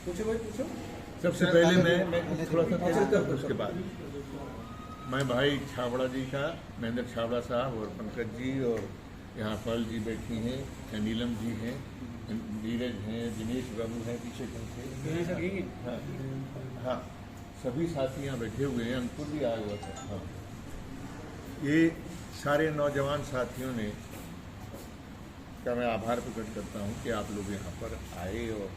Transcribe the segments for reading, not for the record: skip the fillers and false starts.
पूछो भाई पूछो। सबसे पहले मैं थोड़ा सा कहता हूँ, उसके बाद मैं भाई छाबड़ा जी का, महेंद्र छाबड़ा साहब और पंकज जी और यहाँ पल जी बैठी हैं, नीलम जी हैं, नीरज हैं, दिनेश बाबू हैं पीछे चलते। हाँ हाँ, सभी साथी यहाँ बैठे हुए हैं, अंकुर भी आया हुआ था। हाँ, ये सारे नौजवान साथियों ने का मैं आभार प्रकट करता हूँ कि आप लोग यहाँ पर आए और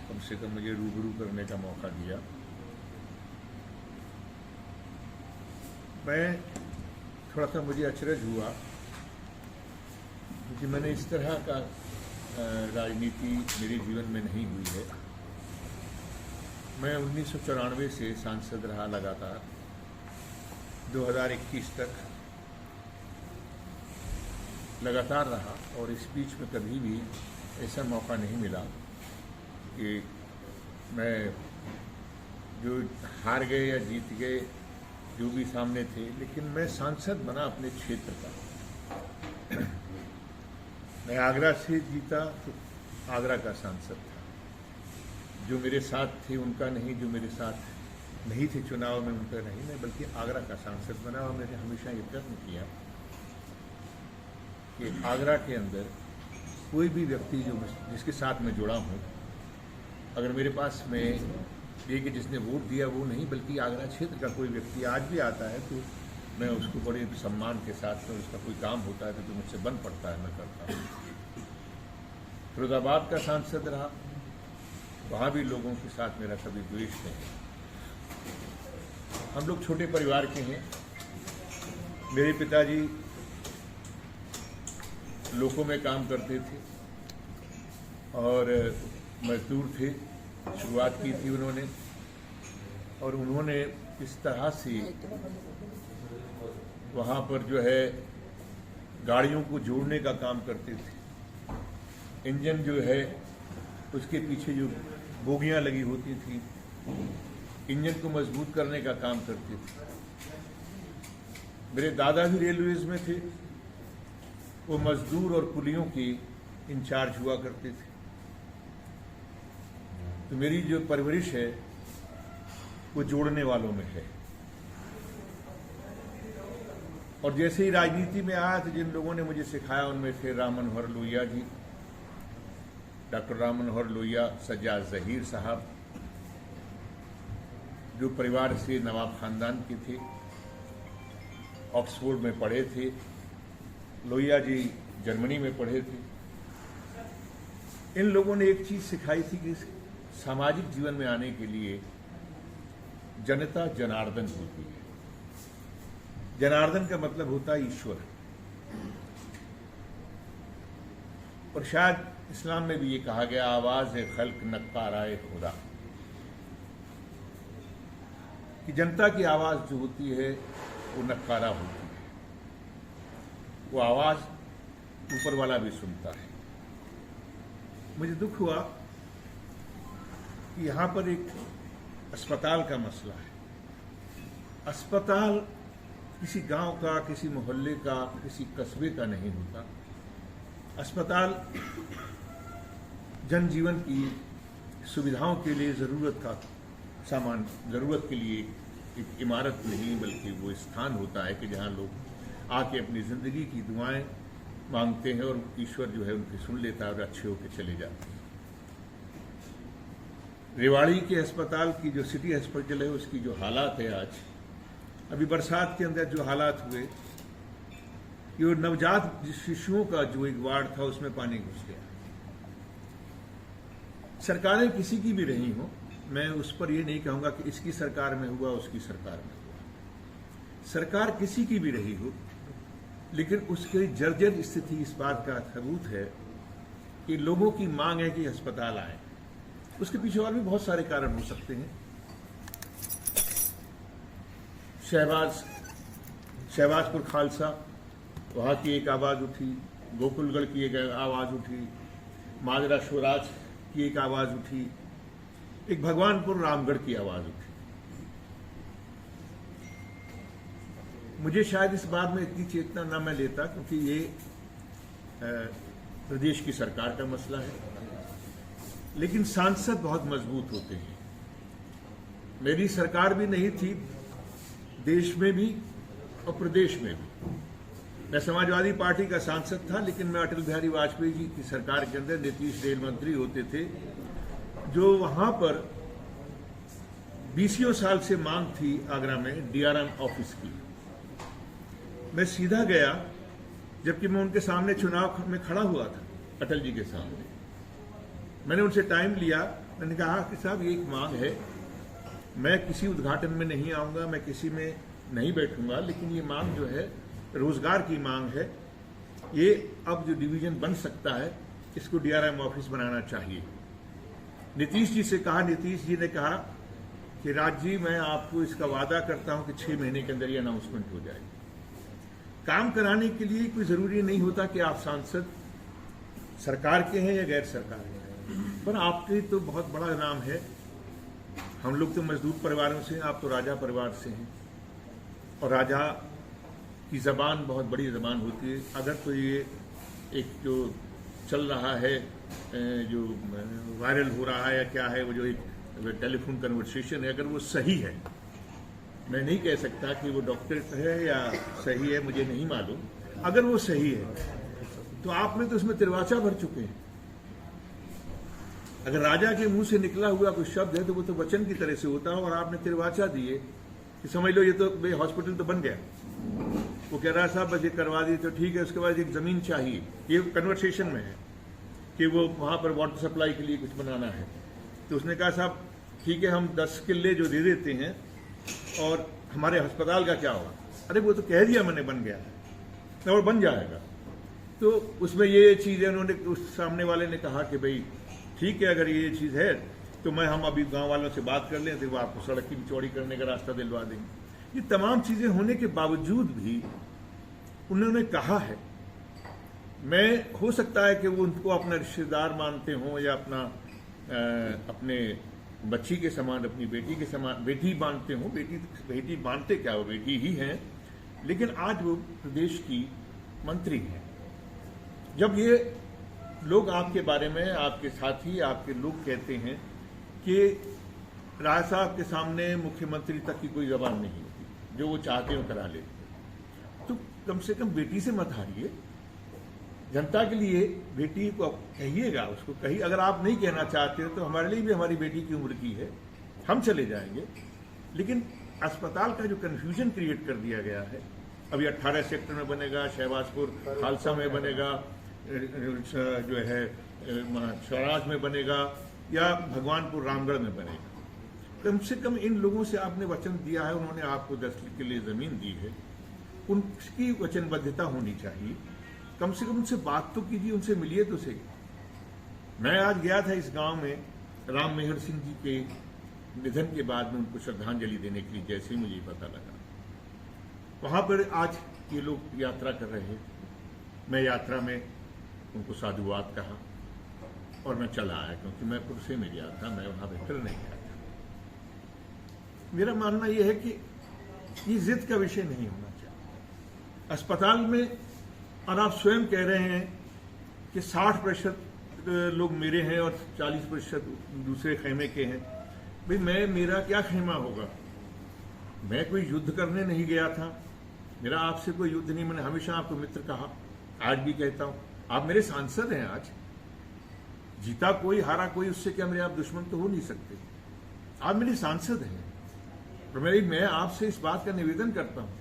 कम से कम मुझे रूबरू करने का मौका दिया। मैं थोड़ा सा मुझे अचरज हुआ क्योंकि मैंने इस तरह का राजनीति मेरे जीवन में नहीं हुई है। मैं 1994 से सांसद रहा लगातार 2021 तक लगातार रहा, और इस बीच में कभी भी ऐसा मौका नहीं मिला कि मैं जो हार गए या जीत गए जो भी सामने थे, लेकिन मैं सांसद बना अपने क्षेत्र का। मैं आगरा से जीता तो आगरा का सांसद था, जो मेरे साथ थे उनका नहीं, जो मेरे साथ नहीं थे चुनाव में उनका नहीं, मैं बल्कि आगरा का सांसद बना। और मैंने हमेशा ये प्रयत्न किया कि आगरा के अंदर कोई भी व्यक्ति जो जिसके साथ मैं जुड़ा हूँ, अगर मेरे पास में ये कि जिसने वोट दिया वो नहीं, बल्कि आगरा क्षेत्र का कोई व्यक्ति आज भी आता है तो मैं उसको बड़े सम्मान के साथ में, उसका कोई काम होता है तो मुझसे बन पड़ता है, मैं करता हूँ। फिरोजाबाद का सांसद रहा, वहाँ भी लोगों के साथ मेरा कभी द्वेष नहीं। हम लोग छोटे परिवार के हैं। मेरे पिताजी लोगों में काम करते थे और मजदूर थे, शुरुआत की थी उन्होंने, और उन्होंने इस तरह से वहाँ पर जो है गाड़ियों को जोड़ने का काम करते थे। इंजन जो है उसके पीछे जो बोगियाँ लगी होती थी, इंजन को मजबूत करने का काम करते थे। मेरे दादा भी रेलवेज में थे, वो मजदूर और कुलियों की इंचार्ज हुआ करते थे। तो मेरी जो परवरिश है वो जोड़ने वालों में है। और जैसे ही राजनीति में आया तो जिन लोगों ने मुझे सिखाया उनमें थे राम मनोहर लोहिया जी, डॉक्टर राम मनोहर लोहिया, सज्जाद जहीर साहब, जो परिवार से नवाब खानदान के थे, ऑक्सफोर्ड में पढ़े थे। लोहिया जी जर्मनी में पढ़े थे। इन लोगों ने एक चीज सिखाई थी कि सामाजिक जीवन में आने के लिए जनता जनार्दन होती है। जनार्दन का मतलब होता है ईश्वर, और शायद इस्लाम में भी ये कहा गया, आवाज है खल्क नक्काराए खुदा, कि जनता की आवाज जो होती है वो नक्कारा होती है। वो आवाज ऊपर वाला भी सुनता है। मुझे दुख हुआ कि यहां पर एक अस्पताल का मसला है। अस्पताल किसी गांव का, किसी मोहल्ले का, किसी कस्बे का नहीं होता। अस्पताल जनजीवन की सुविधाओं के लिए जरूरत का सामान, जरूरत के लिए एक इमारत नहीं, बल्कि वो स्थान होता है कि जहां लोग आके अपनी जिंदगी की दुआएं मांगते हैं और ईश्वर जो है उनकी सुन लेता है और अच्छे होकर चले जाते हैं। रेवाड़ी के अस्पताल की जो सिटी हॉस्पिटल है उसकी जो हालात है आज, अभी बरसात के अंदर जो हालात हुए, कि वो नवजात शिशुओं का जो एक वार्ड था उसमें पानी घुस गया। सरकारें किसी की भी रही हो, मैं उस पर ये नहीं कहूंगा कि इसकी सरकार में हुआ उसकी सरकार में हुआ। सरकार किसी की भी रही हो, लेकिन उसकी जर्जर स्थिति इस बात का सबूत है कि लोगों की मांग है कि अस्पताल आए। उसके पीछे और भी बहुत सारे कारण हो सकते हैं। शहबाजपुर खालसा, वहां की एक आवाज उठी, गोकुलगढ़ की एक आवाज उठी, माजरा स्वराज की एक आवाज उठी, एक भगवानपुर रामगढ़ की आवाज उठी। मुझे शायद इस बात में इतनी चेतना ना मैं लेता, क्योंकि ये प्रदेश की सरकार का मसला है। लेकिन सांसद बहुत मजबूत होते हैं। मेरी सरकार भी नहीं थी, देश में भी और प्रदेश में भी। मैं समाजवादी पार्टी का सांसद था, लेकिन मैं अटल बिहारी वाजपेयी जी की सरकार के अंदर नीतीश रेल मंत्री होते थे, जो वहां पर 20 साल से मांग थी आगरा में डीआरएम ऑफिस की। मैं सीधा गया, जबकि मैं उनके सामने चुनाव में खड़ा हुआ था, अटल जी के सामने। मैंने उनसे टाइम लिया, मैंने कहा कि साहब ये एक मांग है, मैं किसी उद्घाटन में नहीं आऊंगा, मैं किसी में नहीं बैठूंगा, लेकिन ये मांग जो है रोजगार की मांग है। ये अब जो डिवीजन बन सकता है, इसको डीआरएम ऑफिस बनाना चाहिए। नीतीश जी से कहा, नीतीश जी ने कहा कि राज जी, मैं आपको इसका वादा करता हूं कि 6 महीने के अंदर ये अनाउंसमेंट हो जाएगी। काम कराने के लिए कोई जरूरी नहीं होता कि आप सांसद सरकार के हैं या गैर सरकार के हैं, पर आपके तो बहुत बड़ा नाम है। हम लोग तो मजदूर परिवारों से हैं, आप तो राजा परिवार से हैं, और राजा की जबान बहुत बड़ी जबान होती है। अगर तो ये एक जो चल रहा है, जो वायरल हो रहा है या क्या है, वो जो एक टेलीफोन कन्वर्सेशन है, अगर वो सही है, मैं नहीं कह सकता कि वो डॉक्टर है या सही है, मुझे नहीं मालूम। अगर वो सही है तो आपने तो उसमें तिरवाचा भर चुके हैं। अगर राजा के मुंह से निकला हुआ कोई शब्द है तो वो तो वचन की तरह से होता है, और आपने तिरवाचा दिए कि समझ लो ये तो हॉस्पिटल तो बन गया। वो कह रहा साहब बस ये करवा दी तो ठीक है, उसके बाद एक जमीन चाहिए, ये कन्वर्सेशन में है कि वो वहां पर वाटर सप्लाई के लिए कुछ बनाना है। तो उसने कहा साहब ठीक है, हम 10 किले जो दे देते हैं, और हमारे अस्पताल का क्या होगा? अरे वो तो कह दिया मैंने, बन गया है और बन जाएगा। तो उसमें ये चीज़ है, उन्होंने उस सामने वाले ने कहा कि भाई ठीक है, अगर ये चीज़ है तो हम अभी गांव वालों से बात कर लें, तो वो आपको सड़क की भी चौड़ी करने का रास्ता दिलवा देंगे। ये तमाम चीज़ें होने के बावजूद भी उन्होंने कहा है। मैं हो सकता है कि वो उनको अपना रिश्तेदार मानते हों या अपने बच्ची के समान, अपनी बेटी के समान बेटी मानते हों। बेटी मानते क्या, वो बेटी ही हैं, लेकिन आज वो प्रदेश की मंत्री हैं। जब ये लोग आपके बारे में, आपके साथी, आपके लोग कहते हैं कि राय साहब के सामने मुख्यमंत्री तक की कोई जबान नहीं होती, जो वो चाहते हो करा लेते, तो कम से कम बेटी से मत हारिए। जनता के लिए बेटी को कहिएगा, उसको कहिए। अगर आप नहीं कहना चाहते तो हमारे लिए भी हमारी बेटी की उम्र की है, हम चले जाएंगे। लेकिन अस्पताल का जो कन्फ्यूजन क्रिएट कर दिया गया है, अभी 18 सेक्टर में बनेगा, शहबाजपुर खालसा में बनेगा, जो है स्वराज में बनेगा, या भगवानपुर रामगढ़ में बनेगा। कम से कम इन लोगों से आपने वचन दिया है, उन्होंने आपको 10 के लिए जमीन दी है, उनकी वचनबद्धता होनी चाहिए। कम से कम उनसे बात तो कीजिए, उनसे मिलिए तो सही। मैं आज गया था इस गांव में, राम मेहर सिंह जी के निधन के बाद में उनको श्रद्धांजलि देने के लिए, जैसे ही मुझे पता लगा, वहां पर आज ये लोग यात्रा कर रहे हैं। मैं यात्रा में उनको साधुवाद कहा और मैं चला आया, क्योंकि मैं पुरसे में गया था, मैं वहां बेहतर नहीं गया था। मेरा मानना यह है कि ये जिद का विषय नहीं होना चाहिए। अस्पताल में, और आप स्वयं कह रहे हैं कि 60% लोग मेरे हैं और 40% दूसरे खेमे के हैं। भाई मेरा क्या खेमा होगा? मैं कोई युद्ध करने नहीं गया था, मेरा आपसे कोई युद्ध नहीं। मैंने हमेशा आपको मित्र कहा, आज भी कहता हूं, आप मेरे सांसद हैं। आज जीता कोई, हारा कोई, उससे क्या मेरे आप दुश्मन तो हो नहीं सकते। आप मेरे सांसद हैं, और मैं आपसे इस बात का निवेदन करता हूं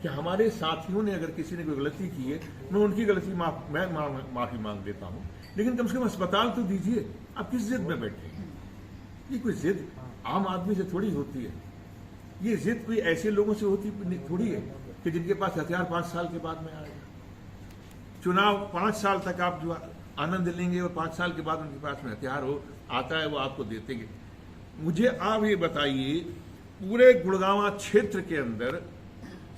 कि हमारे साथियों ने अगर किसी ने कोई गलती की है, मैं उनकी गलती मैं माफी मांग देता हूं, लेकिन कम से कम अस्पताल तो दीजिए। आप किस जिद में बैठे हैं? ये कोई जिद आम आदमी से थोड़ी होती है। ये जिद कोई ऐसे लोगों से होती थोड़ी है कि जिनके पास हथियार 5 साल के बाद में आएगा। चुनाव 5 साल तक आप जो आनंद लेंगे, और 5 साल के बाद उनके पास में हथियार आता है, वो आपको देते। मुझे आप ये बताइए, पूरे गुड़गांव क्षेत्र के अंदर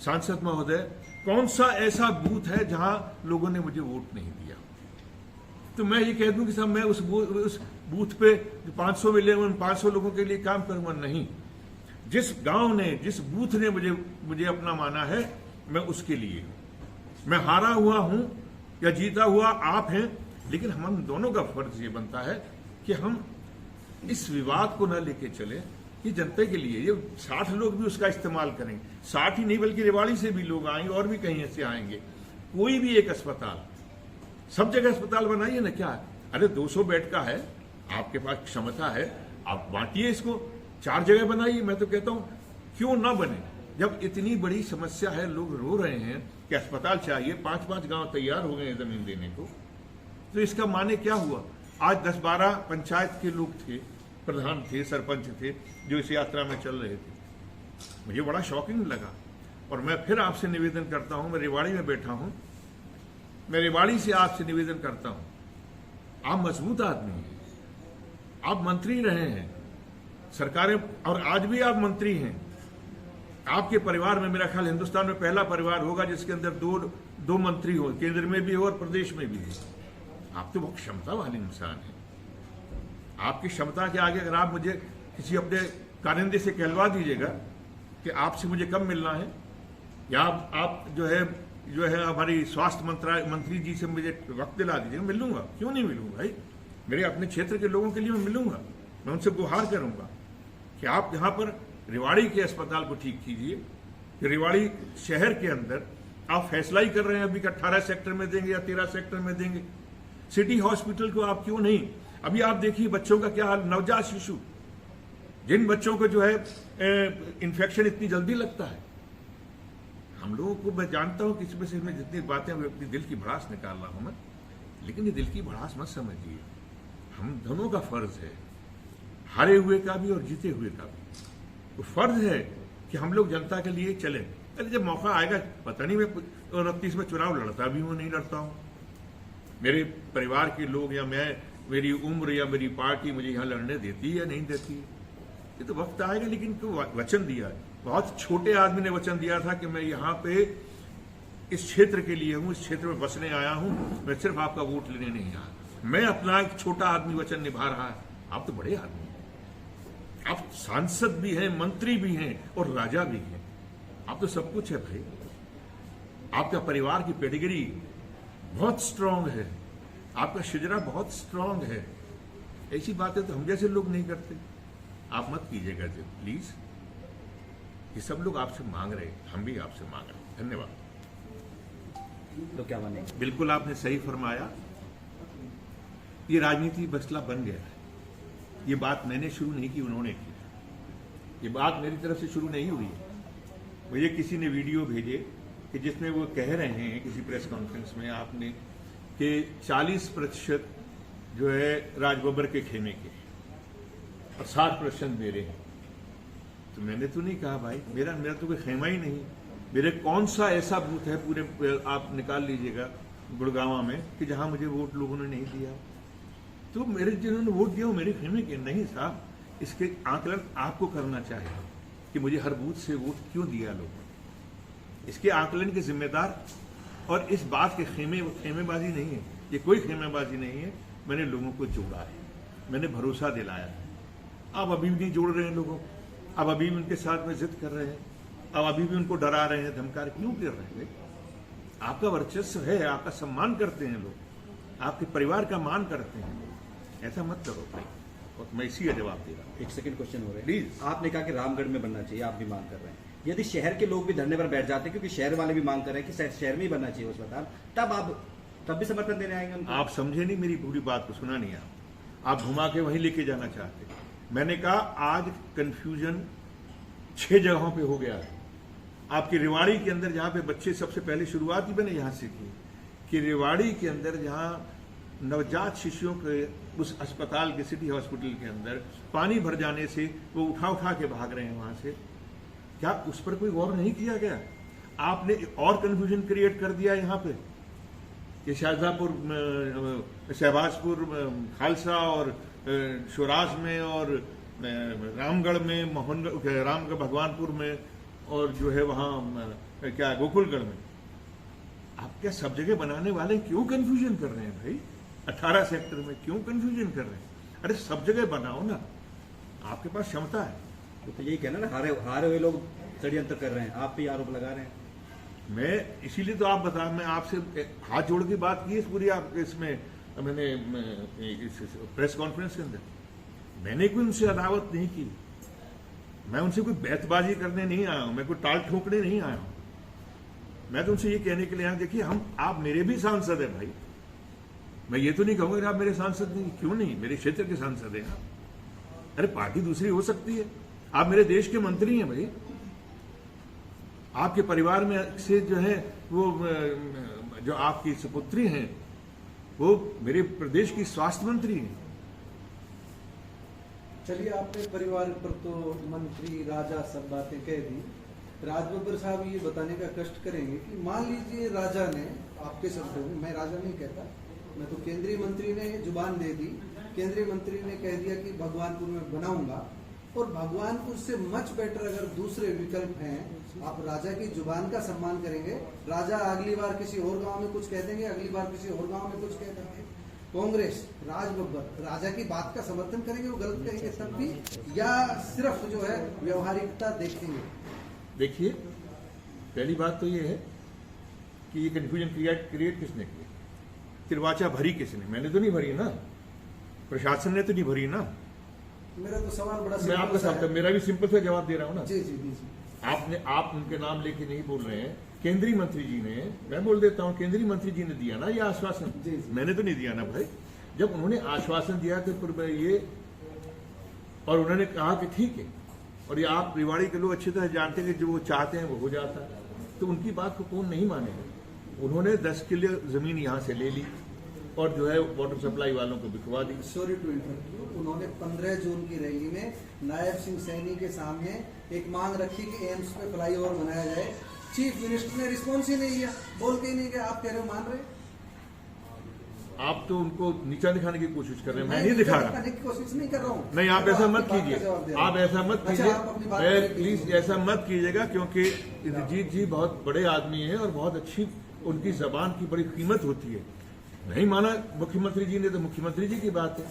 सांसद महोदय, कौन सा ऐसा बूथ है जहां लोगों ने मुझे वोट नहीं दिया? तो मैं ये कह दूं कि साहब मैं उस बूथ पे 500 मिले, उन 500 लोगों के लिए काम करूंगा? नहीं। जिस गांव ने, जिस बूथ ने मुझे अपना माना है, मैं उसके लिए। मैं हारा हुआ हूं या जीता हुआ आप हैं, लेकिन हम दोनों का फर्ज ये बनता है कि हम इस विवाद को न लेके चले, ये जनता के लिए, ये 60 लोग भी उसका इस्तेमाल करेंगे, 60 ही नहीं बल्कि रेवाड़ी से भी लोग आएंगे और भी कहीं से आएंगे। कोई भी एक अस्पताल, सब जगह अस्पताल बनाइए ना, क्या है? अरे 200 बेड का है, आपके पास क्षमता है, आप बांटिए इसको, 4 जगह बनाइए। मैं तो कहता हूं क्यों ना बने, जब इतनी बड़ी समस्या है, लोग रो रहे हैं कि अस्पताल चाहिए, 5-5 गांव तैयार हो गए जमीन देने को, तो इसका माने क्या हुआ? आज 10-12 पंचायत के लोग थे, प्रधान थे, सरपंच थे, जो इस यात्रा में चल रहे थे। मुझे बड़ा शॉकिंग लगा। और मैं फिर आपसे निवेदन करता हूं, मैं रेवाड़ी में बैठा हूं, मैं रेवाड़ी से आपसे निवेदन करता हूं, आप मजबूत आदमी हैं, आप मंत्री रहे हैं सरकारें, और आज भी आप मंत्री हैं। आपके परिवार में मेरा ख्याल हिंदुस्तान में पहला परिवार होगा जिसके अंदर दो मंत्री हो, केंद्र में भी हो और प्रदेश में भी हो। आप तो बहुत क्षमता वाले इंसान हैं। आपकी क्षमता के आगे अगर आप मुझे किसी अपने कारिंदे से कहलवा दीजिएगा कि आपसे मुझे कब मिलना है, या आप जो है हमारी स्वास्थ्य मंत्री जी से मुझे वक्त दिला दीजिएगा, मिल लूंगा। क्यों नहीं मिलूंगा भाई? मेरे अपने क्षेत्र के लोगों के लिए मैं मिलूंगा, मैं उनसे गुहार करूंगा कि आप यहाँ पर रेवाड़ी के अस्पताल को ठीक कीजिए। रेवाड़ी शहर के अंदर आप फैसला ही कर रहे हैं अभी कि 18 सेक्टर में देंगे या 13 सेक्टर में देंगे। सिटी हॉस्पिटल को आप क्यों नहीं? अभी आप देखिए बच्चों का क्या हाल, नवजात शिशु, जिन बच्चों को जो है इन्फेक्शन इतनी जल्दी लगता है। हम लोगों को, मैं जानता हूं कि इसमें से मैं जितनी बातें अपनी दिल की भड़ास निकाल रहा हूं मैं, लेकिन ये दिल की भड़ास मत समझिए। हम दोनों का फर्ज है, हारे हुए का भी और जीते हुए का भी। तो फर्ज है कि हम लोग जनता के लिए चले। अरे जब मौका आएगा, पता नहीं, मैं 29 में चुनाव लड़ता भी हूं नहीं लड़ता हूं, मेरे परिवार के लोग या मैं, मेरी उम्र या मेरी पार्टी मुझे यहां लड़ने देती है या नहीं देती है, ये तो वक्त आएगा। लेकिन तो वचन दिया है, बहुत छोटे आदमी ने वचन दिया था कि मैं यहाँ पे इस क्षेत्र के लिए हूं, इस क्षेत्र में बसने आया हूं, मैं सिर्फ आपका वोट लेने नहीं आया। मैं अपना एक छोटा आदमी वचन निभा रहा है। आप तो बड़े आदमी हैं, आप सांसद भी हैं, मंत्री भी हैं और राजा भी हैं। आप तो सब कुछ है भाई। आपका परिवार की पेडिग्री बहुत स्ट्रांग है, आपका शिजरा बहुत स्ट्रांग है। ऐसी बातें तो हम जैसे लोग नहीं करते। आप मत कीजिएगा जी प्लीज। ये सब लोग आपसे मांग रहे हैं, हम भी आपसे मांग रहे हैं। धन्यवाद। तो क्या माने? बिल्कुल आपने सही फरमाया, ये राजनीति मसला बन गया है। ये बात मैंने शुरू नहीं की, उन्होंने की। ये बात मेरी तरफ से शुरू नहीं हुई। मुझे किसी ने वीडियो भेजे कि जिसमें वो कह रहे हैं किसी प्रेस कॉन्फ्रेंस में आपने कि 40% जो है राजबब्बर के खेमे के और 60% मेरे हैं। तो मैंने तो नहीं कहा भाई, मेरा तो कोई खेमा ही नहीं। मेरे कौन सा ऐसा बूथ है पूरे, आप निकाल लीजिएगा गुड़गांव में, कि जहां मुझे वोट लोगों ने नहीं दिया। तो मेरे जिन्होंने वोट दिया वो मेरे खेमे के नहीं साहब। इसके आकलन आपको करना चाहिए कि मुझे हर बूथ से वोट क्यों दिया लोगों। इसके आकलन के जिम्मेदार, और इस बात के खेमेबाजी नहीं है, ये कोई खेमेबाजी नहीं है। मैंने लोगों को जोड़ा है, मैंने भरोसा दिलाया है। आप अभी भी नहीं जोड़ रहे हैं लोगों, अब अभी भी उनके साथ में जिद कर रहे हैं, अब अभी भी उनको डरा रहे हैं, धमका रहे। क्यों कर रहे हैं? आपका वर्चस्व है, आपका सम्मान करते हैं लोग, आपके परिवार का मान करते हैं लोग। ऐसा मत करो भाई। और मैं इसी का जवाब दे रहा हूँ। एक सेकंड क्वेश्चन हो रहा है प्लीज। आपने कहा कि रामगढ़ में बनना चाहिए, आप भी मांग कर रहे हैं। यदि शहर के लोग भी धरने पर बैठ जाते हैं, क्योंकि शहर वाले भी मांग कर रहे हैं कि शहर में ही बनना चाहिए अस्पताल, तब भी समर्थन देने आएंगे उनको? आप समझे नहीं मेरी पूरी बात को, सुना नहीं आप घुमा के वहीं लेके जाना चाहते। मैंने कहा आज कंफ्यूजन 6 जगहों पे हो गया है। आपकी रेवाड़ी के अंदर जहां पे बच्चे, सबसे पहले शुरुआत ही मैंने यहां से की कि रेवाड़ी के अंदर जहां नवजात शिशुओं के उस अस्पताल के, सिटी हॉस्पिटल के अंदर पानी भर जाने से वो उठा के भाग रहे हैं वहां से। क्या उस पर कोई गौर नहीं किया गया? आपने और कंफ्यूजन क्रिएट कर दिया यहाँ पे कि शाहजहापुर, शहबाजपुर, खालसा और शोराज में और रामगढ़ में, रामगढ़ भगवानपुर में, और जो है वहाँ क्या गोकुलगढ़ में। आप क्या सब जगह बनाने वाले क्यों कंफ्यूजन कर रहे हैं भाई? 18 सेक्टर में क्यों कंफ्यूजन कर रहे हैं? अरे सब जगह बनाओ ना, आपके पास क्षमता है। तो यही कहना ना, हारे हुए लोग षड्यंत्र कर रहे हैं, आप भी आरोप लगा रहे हैं। मैं इसीलिए तो आप बता, मैं आपसे हाथ जोड़ के बात की इस पूरी, आप इसमें मैंने इस प्रेस कॉन्फ्रेंस के अंदर मैंने कोई उनसे अदावत नहीं की, मैं उनसे कोई बैतबाजी करने नहीं आया हूं, मैं कोई टाल ठोकने नहीं आया हूं। मैं तो उनसे ये कहने के लिए आया, देखिए आप मेरे भी सांसद हैं भाई, मैं ये तो नहीं कहूंगा कि आप मेरे सांसद नहीं, क्यों नहीं, मेरे क्षेत्र के सांसद हैं आप। अरे पार्टी दूसरी हो सकती है, आप मेरे देश के मंत्री हैं भाई, आपके परिवार में से जो है वो जो आपकी सुपुत्री हैं वो मेरे प्रदेश की स्वास्थ्य मंत्री हैं। चलिए, आपने परिवार पर तो मंत्री राजा सब बातें कह दी। राज बब्बर साहब ये बताने का कष्ट करेंगे कि मान लीजिए राजा ने, आपके शब्दों में, मैं राजा नहीं कहता, मैं तो केंद्रीय मंत्री ने जुबान दे दी, केंद्रीय मंत्री ने कह दिया कि भगवानपुर में बनाऊंगा, और भगवानपुर से मच बेटर अगर दूसरे विकल्प हैं, आप राजा की जुबान का सम्मान करेंगे। राजा अगली बार किसी और गांव में कुछ कह देंगे, अगली बार किसी और गांव में कुछ कह देंगे। कांग्रेस, राज बब्बर राजा की बात का समर्थन करेंगे, वो गलत कहेंगे तब भी, या सिर्फ जो है व्यवहारिकता देखेंगे? देखिए, पहली बात तो ये है कि ये कंफ्यूजन क्रिएट किसने किया, तिरवाचा भरी किसने? मैंने तो नहीं भरी ना, प्रशासन ने तो नहीं भरी ना। मेरा तो सवाल बड़ा मैं आपका साथ, मेरा भी सिंपल सा जवाब दे रहा हूं ना। जी जी जी। आप उनके नाम लेके नहीं बोल रहे हैं, केंद्रीय मंत्री जी ने, मैं बोल देता हूं, केंद्रीय मंत्री जी ने दिया ना ये आश्वासन, मैंने तो नहीं दिया ना भाई। जब उन्होंने आश्वासन दिया तो ये, और उन्होंने कहा कि ठीक है, और ये आप रेवाड़ी के लोग अच्छी तरह जानते हैं कि जो वो चाहते हैं वो हो जाता है, तो उनकी बात को कौन नहीं मानेगा। उन्होंने 10 किले जमीन यहाँ से ले ली और जो है वाटर सप्लाई वालों को बिकवा दी। सॉरी टू इंटरप्ट, उन्होंने 15 जून की रैली में नायब सिंह सैनी के सामने एक मांग रखी कि एम्स पे फ्लाईओवर बनाया जाए। चीफ मिनिस्टर ने रिस्पॉन्स ही नहीं दिया, बोल के ही नहीं गया। आप कह रहे हो मान रहे? आप तो उनको नीचा दिखाने की कोशिश कर रहे हैं, मैं नहीं दिखा रहा, कोशिश नहीं कर रहा हूँ। नहीं, आप ऐसा मत कीजिए, आप ऐसा मत कीजिए, प्लीज ऐसा मत कीजिएगा, क्योंकि इंद्रजीत जी बहुत बड़े आदमी हैं और बहुत अच्छी उनकी जबान की बड़ी कीमत होती है। नहीं माना मुख्यमंत्री जी ने तो मुख्यमंत्री जी की बात है,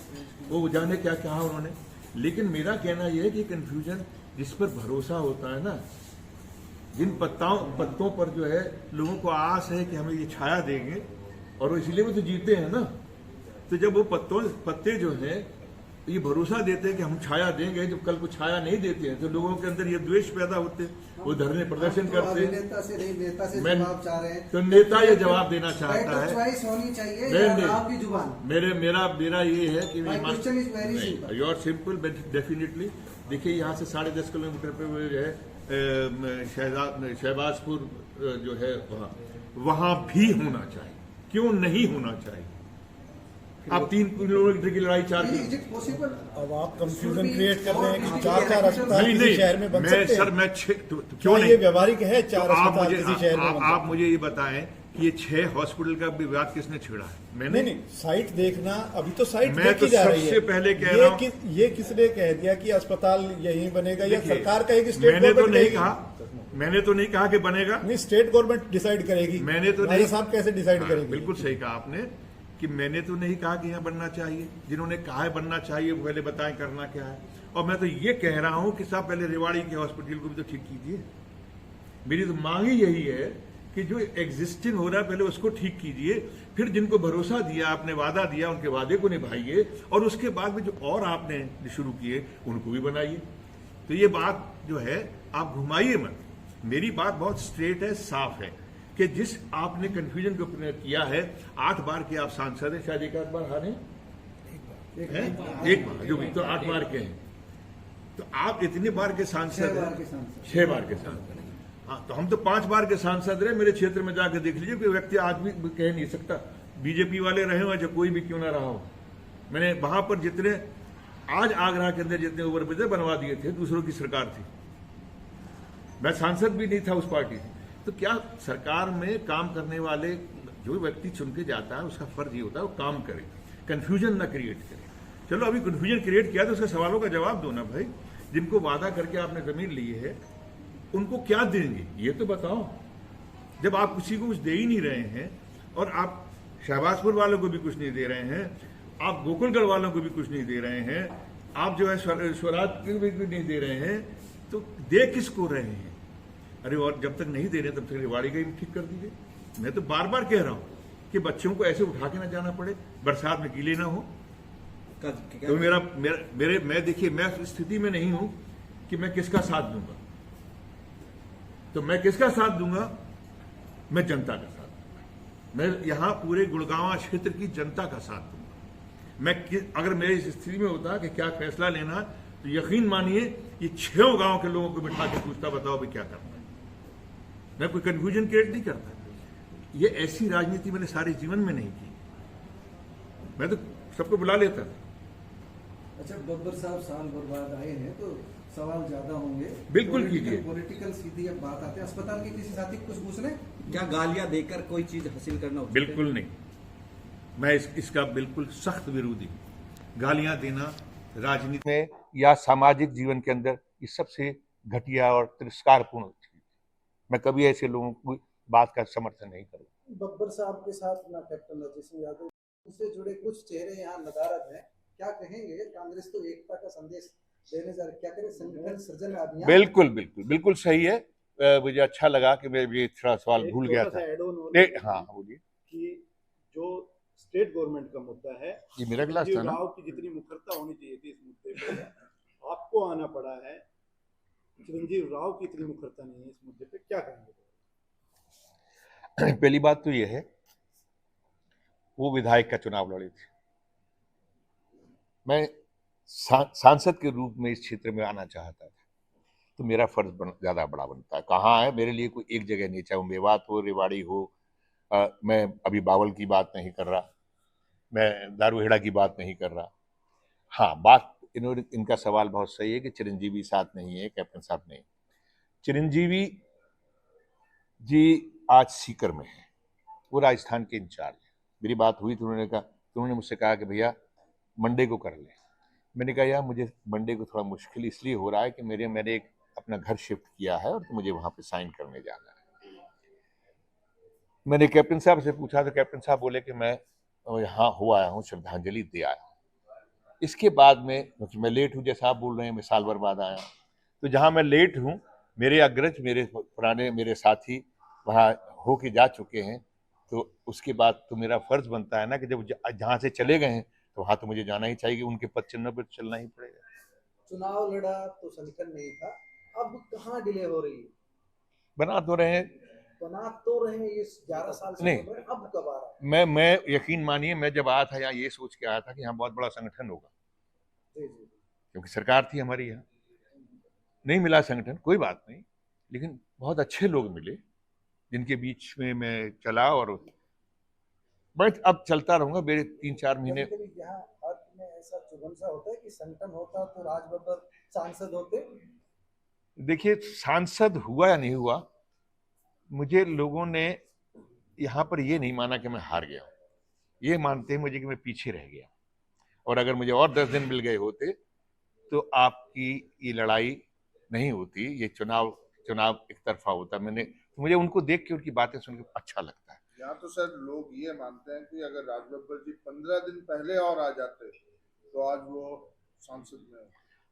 वो जाने क्या कहा उन्होंने। लेकिन मेरा कहना यह है कि कंफ्यूजन जिस पर भरोसा होता है ना, जिन पत्तों पर जो है लोगों को आस है कि हमें ये छाया देंगे, और इसीलिए वो तो जीते हैं ना। तो जब वो पत्ते जो हैं ये भरोसा देते हैं कि हम छाया देंगे, जब कल को छाया नहीं देते हैं तो लोगों के अंदर ये द्वेष पैदा होते हैं, वो धरने प्रदर्शन करते हैं। नेता से नहीं, नेता से जवाब चाह रहे हैं, तो नेता ये जवाब देना चाहता है, चॉइस होनी चाहिए आपकी जुबान। मेरा ये है कि question is very simple, your simple definitely. देखिए, यहाँ से 10.5 किलोमीटर पे वो जो है शहबाजपुर जो है वहां भी होना चाहिए, क्यों नहीं होना चाहिए? आप 3 किलोमीटर की लड़ाई 4 पॉसिबल। अब आप कंफ्यूजन क्रिएट कर रहे हैं कि 4 अस्पताल किसी शहर में बन सकते हैं। सर मैं क्यों नहीं, ये व्यवहारिक है 4 अस्पताल किसी शहर में? आप मुझे ये बताएं कि ये 6 हॉस्पिटल का विवाद किसने छेड़ा है? मैंने नहीं, साइट देखना, अभी तो साइट मैं देखी तो जा रही है। सबसे पहले कह रहा हूं, ये किसने कह दिया कि अस्पताल यहीं बनेगा, या सरकार कहेगी, स्टेट मैंने तो गवर्नमेंट नहीं कहा, मैंने तो नहीं कहा कि बनेगा। नहीं, स्टेट गवर्नमेंट डिसाइड करेगी। मैंने तो नहीं, साहब कैसे डिसाइड करेगी? बिल्कुल सही कहा आपने कि मैंने तो नहीं कहा कि यहाँ बनना चाहिए। जिन्होंने कहा है बनना चाहिए वो पहले बताएं करना क्या है। और मैं तो ये कह रहा हूं कि साहब पहले रेवाड़ी के हॉस्पिटल को भी तो ठीक कीजिए। मेरी तो मांग ही यही है कि जो एग्जिस्टिंग हो रहा है पहले उसको ठीक कीजिए, फिर जिनको भरोसा दिया आपने, वादा दिया, उनके वादे को निभाइए, और उसके बाद में जो और आपने शुरू किए उनको भी बनाइए। तो ये बात जो है आप घुमाइए मत, मेरी बात बहुत स्ट्रेट है, साफ है कि जिस आपने कंफ्यूजन को किया है, 8 बार के आप सांसद हैं, शायद 1 बार हारे, एक बार जो भी, तो 8 बार के हैं, तो आप इतने बार के सांसद हैं, 6 बार के सांसद। हाँ, तो हम तो 5 बार के सांसद रहे। मेरे क्षेत्र में जाकर देख लीजिए, कोई व्यक्ति आज भी कह नहीं सकता, बीजेपी वाले रहे हो या कोई भी क्यों ना रहा हो। मैंने वहां पर जितने आज आगरा के अंदर जितने ओवरब्रिज बनवा दिए थे, दूसरों की सरकार थी, मैं सांसद भी नहीं था उस पार्टी से। तो क्या सरकार में काम करने वाले जो व्यक्ति चुन के जाता है उसका फर्ज ये होता है वो काम करे, कंफ्यूजन ना क्रिएट करे। चलो अभी कंफ्यूजन क्रिएट किया तो उसके सवालों का जवाब दो ना भाई। जिनको वादा करके आपने जमीन ली है उनको क्या देंगे ये तो बताओ। जब आप किसी को कुछ दे ही नहीं रहे हैं, और आप शहबाजपुर वालों को भी कुछ नहीं दे रहे हैं, आप गोकुलगढ़ वालों को भी कुछ नहीं दे रहे हैं, आप जो है स्वराज को भी नहीं दे रहे हैं, तो दे किसको रहे हैं? अरे और जब तक नहीं दे रहे तब तक रेवाड़ी का ही ठीक कर दीजिए। मैं तो बार बार कह रहा हूं कि बच्चों को ऐसे उठा के ना जाना पड़े, बरसात में गीले ना हो। क्या- तो मैं देखिए, मैं उस स्थिति में नहीं हूं कि मैं किसका साथ दूंगा। तो मैं किसका साथ दूंगा? मैं जनता का साथ दूंगा। मैं यहां पूरे गुड़गांव क्षेत्र की जनता का साथ दूंगा। अगर मेरी इस स्थिति में होता कि क्या फैसला लेना, तो यकीन मानिए ये 6 गांव के लोगों को बिठा के पूछता, बताओ भाई क्या करना है। मैं कोई कंफ्यूजन क्रिएट नहीं करता। ये ऐसी राजनीति मैंने सारे जीवन में नहीं की। मैं तो सबको बुला लेता था। अच्छा, बब्बर साहब साल भर बाद आए हैं तो सवाल ज्यादा होंगे। बिल्कुल कीजिए। पॉलिटिकल सीधी अब बात आते हैं, अस्पताल के किसी साथी को कुछ पूछ लें? क्या गालियां देकर कोई चीज हासिल करना उचित है? बिल्कुल नहीं। मैं इसका बिल्कुल सख्त विरोधी हूं। गालियां देना राजनीति में या सामाजिक जीवन के अंदर ये सबसे घटिया और तिरस्कारपूर्ण चीज है। मैं कभी ऐसे लोगों की बात का समर्थन नहीं करूंगा। बब्बर साहब के साथ ना कैप्टन अजय सिंह यादव, उससे जुड़े कुछ चेहरे यहाँ नदारद हैं, क्या कहेंगे? कांग्रेस तो एकता का संदेश देने जा रही, क्या करें? संगठन सृजन अभियान। बिल्कुल बिल्कुल बिल्कुल सही है। मुझे अच्छा लगा कि मैं ये थोड़ा सवाल भूल गया था। हाँ बोलिए। कि जो स्टेट गवर्नमेंट का मुद्दा है, ये मेरा गिलास था ना? राव की जितनी मुखरता होनी चाहिए थी इस मुद्दे पे, आपको आना पड़ा है। चिरंजीव राव की इतनी मुखरता नहीं है इस मुद्दे पे, क्या कहेंगे? पहली बात तो ये है, वो विधायक का चुनाव लड़े थे। मैं सांसद के रूप में इस क्षेत्र में आना चाहता था, तो मेरा फर्ज ज्यादा बड़ा बनता है। कहाँ है मेरे लिए कोई एक जगह नहीं, चाहे वो मेवात हो, रेवाड़ी हो। मैं अभी बावल की बात नहीं कर रहा, मैं दारूहेड़ा की बात नहीं कर रहा। हाँ, बात इनका सवाल बहुत सही है कि चिरंजीवी साथ नहीं है, कैप्टन साहब नहीं। चिरंजीवी जी आज सीकर में है, वो राजस्थान के इंचार्ज है। मेरी बात हुई तो उन्होंने मुझसे कहा कि भैया मंडे को कर ले। मैंने कहा यार मुझे मंडे को थोड़ा मुश्किल इसलिए हो रहा है कि मैंने एक अपना घर शिफ्ट किया है और तो मुझे वहां पे साइन करने जाना है। मैंने कैप्टन साहब से पूछा तो कैप्टन साहब बोले कि मैं यहाँ हो आया हूँ, श्रद्धांजलि दे आया हूँ। इसके बाद में क्योंकि मैं लेट हूँ, जैसा आप बोल रहे हैं, मैं साल भर बाद आया हूँ, तो जहाँ मैं लेट हूँ, मेरे अग्रज, मेरे साथी वहाँ होके जा चुके हैं, तो उसके बाद तो मेरा फर्ज बनता है ना कि जब जहाँ से चले गए हैं तो वहां तो मुझे जाना ही चाहिए, उनके पद चिन्ह पर चलना ही पड़ेगा। चुनाव लड़ा तो संकट नहीं था, अब कहाँ डिले हो रही है? बना तो रहे हैं, ये 11 साल से नहीं, अब कब आ रहा है? मैं यकीन मानिए, मैं जब आया था यहाँ ये सोच के आया था कि यहाँ बहुत बड़ा संगठन होगा, क्योंकि सरकार थी हमारी यहाँ। नहीं मिला संगठन, कोई बात नहीं, लेकिन बहुत अच्छे लोग मिले जिनके बीच में मैं चला और मैं अब चलता रहूंगा। मेरे 3-4 महीने यहाँ अर्थ में ऐसा चुभन सा होता है कि संगठन होता तो राज बब्बर सांसद होते। देखिए, सांसद हुआ या नहीं हुआ, मुझे लोगों ने यहाँ पर ये नहीं माना कि मैं हार गया हूँ, ये मानते हैं मुझे कि मैं पीछे रह गया। और अगर मुझे और 10 दिन मिल गए होते तो आपकी ये लड़ाई नहीं होती, ये चुनाव एक तरफा होता। मुझे उनको देख के, उनकी बातें सुन के अच्छा लगता है। यहाँ तो सर लोग ये मानते हैं कि अगर राज बब्बर जी 15 दिन पहले और आ जाते तो आज वो सांसद में।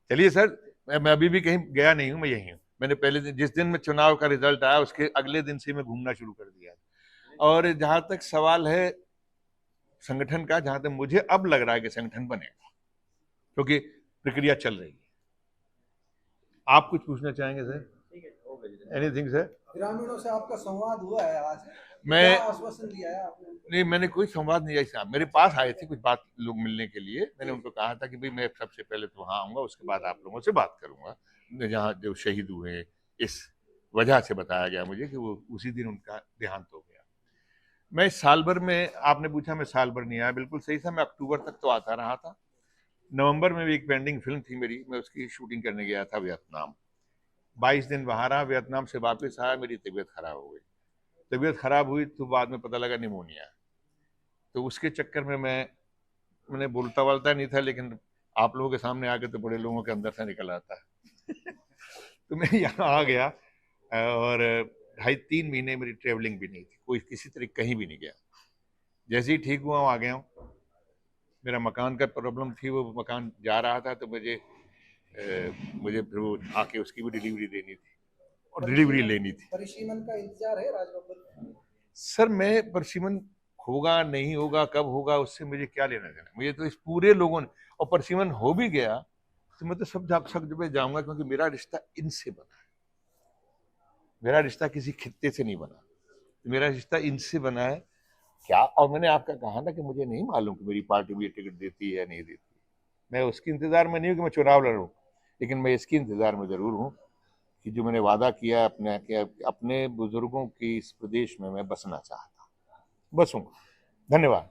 चलिए सर, मैं अभी भी कहीं गया नहीं हूँ, मैं यही हूँ। मैंने पहले दिन, जिस दिन में चुनाव का रिजल्ट आया, उसके अगले दिन से मैं घूमना शुरू कर दिया। और जहां तक सवाल है संगठन का, जहां तक मुझे अब लग रहा है कि संगठन बनेगा, क्योंकि प्रक्रिया चल रही है। आप कुछ पूछना चाहेंगे सर? Anything sir? ग्रामीणों से आपका संवाद हुआ है आज? मैं आश्वासन दिया है आपने? नहीं, मैंने कोई संवाद नहीं। ऐसा मेरे पास आए थे कुछ बात लोग मिलने के लिए, मैंने उनको कहा था कि भाई मैं सबसे पहले तो वहां आऊंगा, उसके बाद आप लोगों से बात करूंगा। जहाँ जो शहीद हुए, इस वजह से बताया गया मुझे कि वो उसी दिन उनका देहांत हो गया। मैं साल भर में, आपने पूछा मैं साल भर नहीं आया, बिल्कुल सही था। मैं अक्टूबर तक तो आता रहा था। नवंबर में भी एक पेंडिंग फिल्म थी मेरी, मैं उसकी शूटिंग करने गया था वियतनाम। 22 दिन वहां रहा, वियतनाम से वापस आया, मेरी तबीयत खराब हो गई। तबीयत खराब हुई तो बाद में पता लगा निमोनिया। तो उसके चक्कर में मैंने बोलता नहीं था, लेकिन आप लोगों के सामने आके तो बड़े लोगों के अंदर से निकल आता है। तो मैं यहाँ आ गया और 2.5-3 महीने मेरी ट्रेवलिंग भी नहीं थी, कोई किसी तरह कहीं भी नहीं गया। जैसे ही ठीक हुआ आ गया हूँ। मेरा मकान का प्रॉब्लम थी, वो मकान जा रहा था, तो मुझे फिर वो आके उसकी भी डिलीवरी देनी थी और डिलीवरी लेनी थी। परिसीमन का इंतजार है राज बब्बर? सर मैं परिसीमन होगा नहीं होगा, कब होगा, उससे मुझे क्या लेना देना। मुझे तो इस पूरे लोगों ने, और परसिमन हो भी गया तो मैं तो सब जगह जाऊंगा, क्योंकि मेरा रिश्ता इनसे बना है। मेरा रिश्ता किसी खित्ते से नहीं बना, मेरा रिश्ता इनसे बना है। क्या, और मैंने आपका कहा ना कि मुझे नहीं मालूम कि मेरी पार्टी मुझे टिकट देती है या नहीं देती, मैं उसके इंतजार में नहीं हूँ कि मैं चुनाव लड़ूं, लेकिन मैं इसके इंतजार में जरूर हूँ कि जो मैंने वादा किया अपने बुजुर्गों की इस प्रदेश में मैं बसना चाहता हूँ, बसूंगा। धन्यवाद।